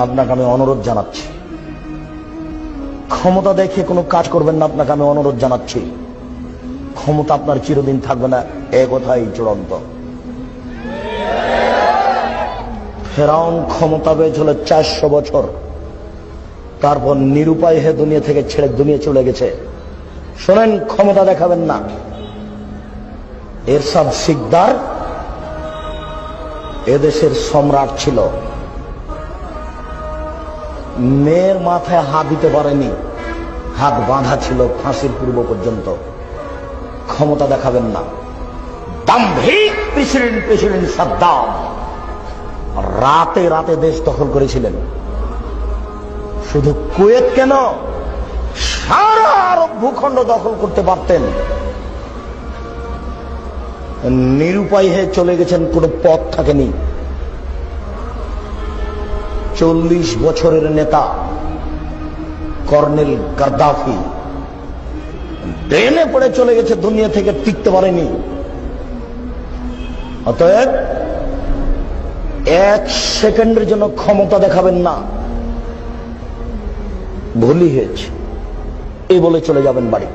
আপনাকে আমি অনুরোধ জানাচ্ছি, ক্ষমতা দেখে কোনো কাজ করবেন না। আপনাকে আমি অনুরোধ জানাচ্ছি, ক্ষমতা আপনার চিরদিন থাকবে না, এ কথাই চূড়ান্ত। ফেরাউন ক্ষমতা পেয়েছিল 400 বছর, তারপর নিরুপায় হয়ে দুনিয়া থেকে ছেড়ে দুনিয়া চলে গেছে। শোনেন, ক্ষমতা দেখাবেন না। এরশাদ সিকদার এদেশের সম্রাট ছিল, মেয়ের মাথায় হাত দিতে পারেনি, হাত বাঁধা ছিল ফাঁসির পূর্ব পর্যন্ত। ক্ষমতা দেখাবেন না। দাম্ভিক প্রেসিডেন্ট সাদ্দাম রাতে রাতে দেশ দখল করেছিলেন। শুধু কুয়েত কেন, সারা আরব ভূখণ্ড দখল করতে পারতেন। নিরুপায় হয়ে চলে গেছেন, কোনো পথ থাকেনি। 40 বছরের নেতা কর্নেল গাদ্দাফি ড্রেনে পড়ে চলে গেছে, দুনিয়া থেকে টিকতে পারেনি। অতএব 1 সেকেন্ডের জন্য ক্ষমতা দেখাবেন না। ভুলই হয়েছে এই বলে চলে যাবেন বাড়ি।